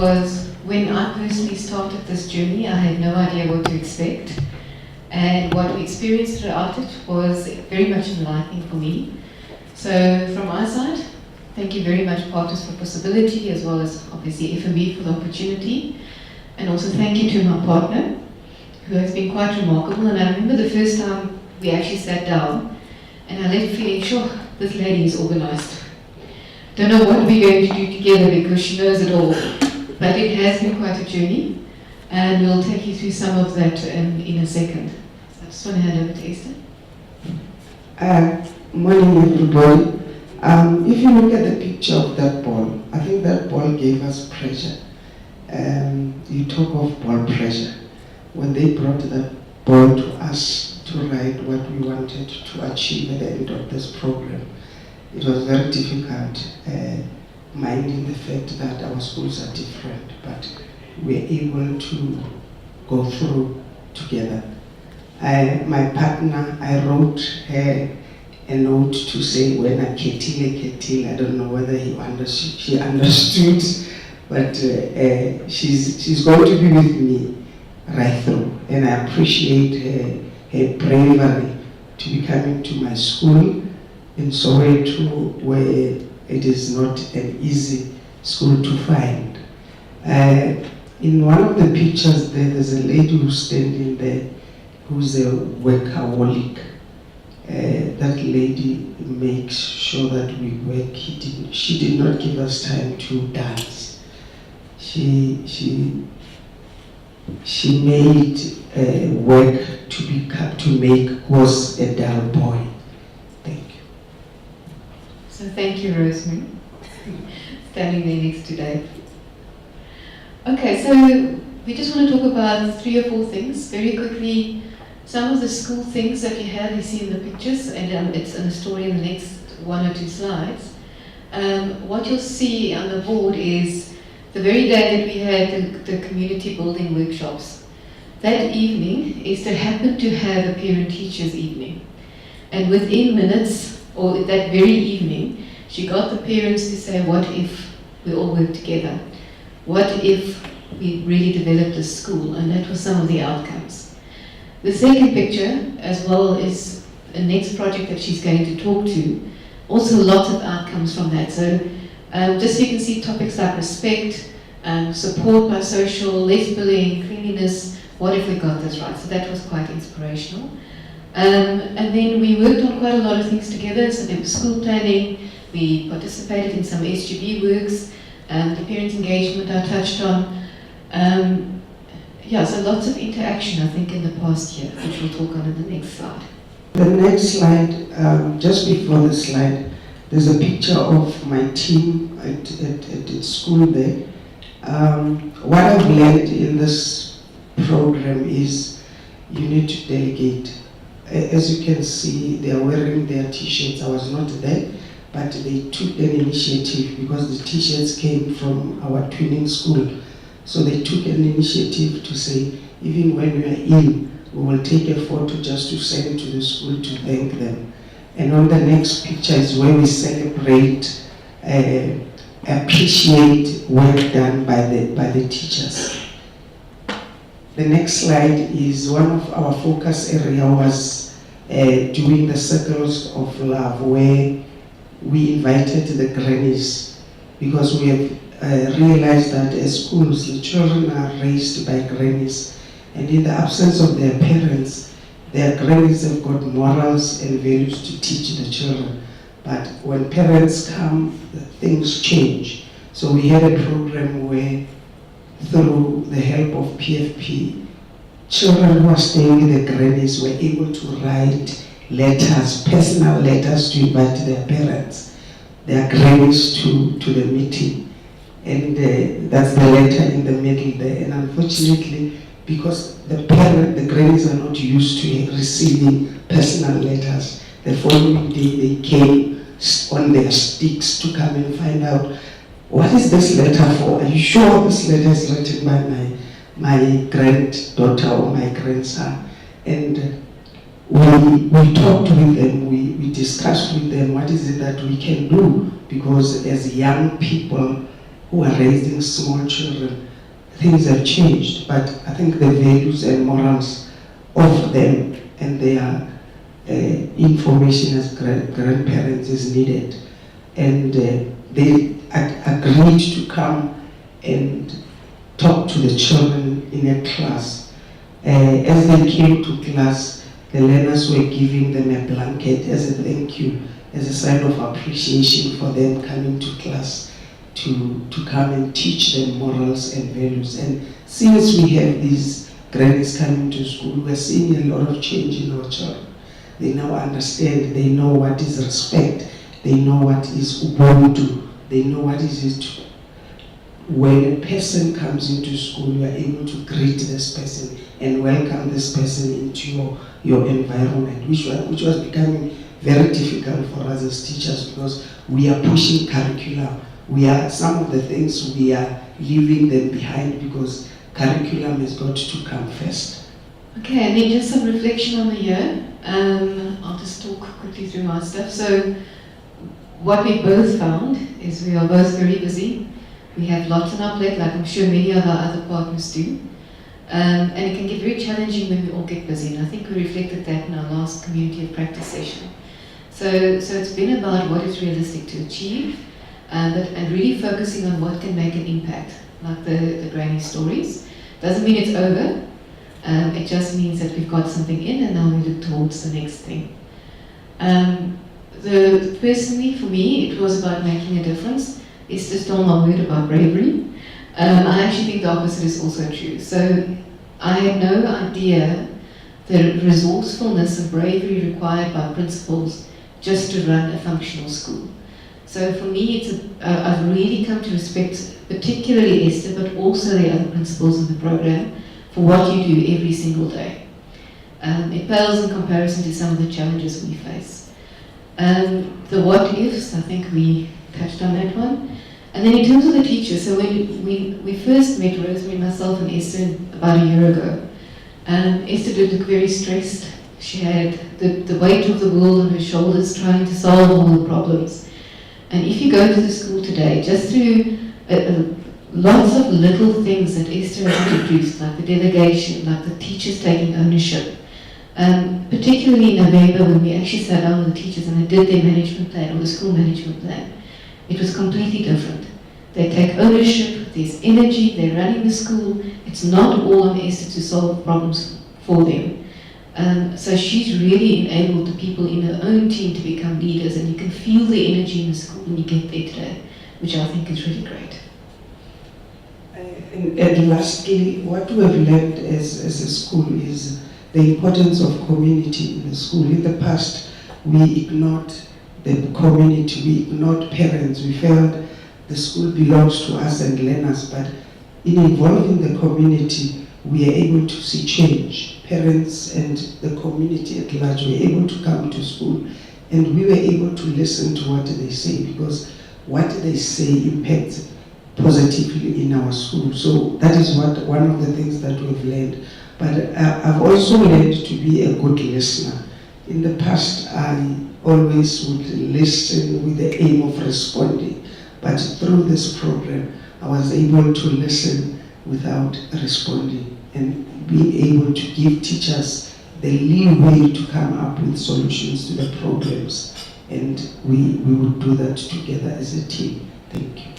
because when I personally started this journey, I had no idea what to expect. And what we experienced throughout it was very much enlightening for me. So from my side, thank you very much, Partners for Possibility, as well as obviously FMB for the opportunity. And also thank you to my partner, who has been quite remarkable. And I remember the first time we actually sat down, and I left feeling, sure, this lady is organized. Don't know what we're going to do together because she knows it all. But it has been quite a journey, and we'll take you through some of that in a second. So I just want to hand over to Esther. Morning, everybody. If you look at the picture of that ball, I think that ball gave us pressure. You talk of ball pressure. When they brought that ball to us to write what we wanted to achieve at the end of this program, it was very difficult, minding the fact that our schools are different, but we're able to go through together. My partner, I wrote her a note to say, when I ketile, I don't know whether she understood, but she's going to be with me right through. And I appreciate her bravery to be coming to my school in Soweto, where it is not an easy school to find. In one of the pictures there's a lady who's standing there who's a workaholic. That lady makes sure that we work. She did not give us time to dance. She made work to make was a dull boy. Thank you. So thank you, Rosemary, standing there next to Dave. Okay, so we just want to talk about 3 or 4 things very quickly. Some of the school things that you see in the pictures, and it's in the story in the next 1 or 2 slides. What you'll see on the board is the very day that we had the community building workshops. That evening, Esther happened to have a parent-teachers evening. And within minutes, or that very evening, she got the parents to say, what if we all work together? What if we really developed a school? And that was some of the outcomes. The second picture, as well, is a next project that she's going to talk to. Also lots of outcomes from that. So just so you can see topics like respect, support by social, less bullying, cleanliness. What if we got this right? So that was quite inspirational. And then we worked on quite a lot of things together. So there was school planning, we participated in some SGB works, the parent engagement I touched on. So lots of interaction, I think, in the past year, which we'll talk on in the next slide. The next slide, just before the slide, there's a picture of my team at school there. What I've learned in this program is you need to delegate. As you can see, they are wearing their t-shirts. I was not there, but they took an initiative because the t-shirts came from our twinning school. So they took an initiative to say, even when we are in, we will take a photo just to send to the school to thank them. And on the next picture is where we celebrate, appreciate work done by the teachers. The next slide is one of our focus area was doing the circles of love, where we invited the grannies, because we have realized that as schools, the children are raised by grannies, and in the absence of their parents, their grannies have got morals and values to teach the children. But when parents come, things change. So we had a program where, through the help of PFP, children who are staying with the grannies were able to write letters, personal letters, to invite their parents, their grannies to the meeting. And that's the letter in the middle there. And unfortunately, because the grannies are not used to receiving personal letters, the following day they came on their sticks to come and find out, what is this letter for? Are you sure this letter is written by my granddaughter or my grandson? And we talked with them, we discussed with them what is it that we can do, because as young people, who are raising small children, things have changed, but I think the values and morals of them and their information as grandparents is needed. And they agreed to come and talk to the children in a class. As they came to class, the learners were giving them a blanket as a thank you, as a sign of appreciation for them coming to class to come and teach them morals and values. And since we have these grannies coming to school, we're seeing a lot of change in our children. They now understand, they know what is respect, they know what is ubuntu, they know what is it. When a person comes into school, you are able to greet this person and welcome this person into your environment, which was becoming very difficult for us as teachers, because we are pushing curriculum. Some of the things we are leaving them behind because curriculum has got to come first. Okay, and then just some reflection on the year. I'll just talk quickly through my stuff. So what we both found is we are both very busy. We have lots on our plate, like I'm sure many of our other partners do. And it can get very challenging when we all get busy, and I think we reflected that in our last community of practice session. So it's been about what is realistic to achieve, and really focusing on what can make an impact, like the granny stories. Doesn't mean it's over, it just means that we've got something in and now we look towards the next thing. Personally, for me, it was about making a difference. It's just still my word about bravery. I actually think the opposite is also true. So I had no idea the resourcefulness and bravery required by principals just to run a functional school. So for me, I've really come to respect particularly Esther, but also the other principals in the program for what you do every single day. It pales in comparison to some of the challenges we face. The what ifs, I think we touched on that one. And then in terms of the teachers, so when we first met, Rosemary, myself and Esther, about a year ago, Esther did look very stressed. She had the weight of the world on her shoulders trying to solve all the problems. And if you go to the school today, just through lots of little things that Esther has introduced, like the delegation, like the teachers taking ownership, particularly in November when we actually sat down with the teachers and they did their management plan, or the school management plan, it was completely different. They take ownership, there's energy, they're running the school. It's not all on Esther to solve problems for them. So she's really enabled the people in her own team to become leaders, and you can feel the energy in the school when you get there today, which I think is really great. And lastly, what we have learned as a school is the importance of community in the school. In the past, we ignored the community, we ignored parents, we felt the school belongs to us and learners, but in involving the community, we are able to see change. Parents and the community at large were able to come to school, and we were able to listen to what they say, because what they say impacts positively in our school. So that is one of the things that we've learned. But I've also learned to be a good listener. In the past, I always would listen with the aim of responding. But through this program, I was able to listen without responding, and being able to give teachers the leeway to come up with solutions to the problems. And we would do that together as a team. Thank you.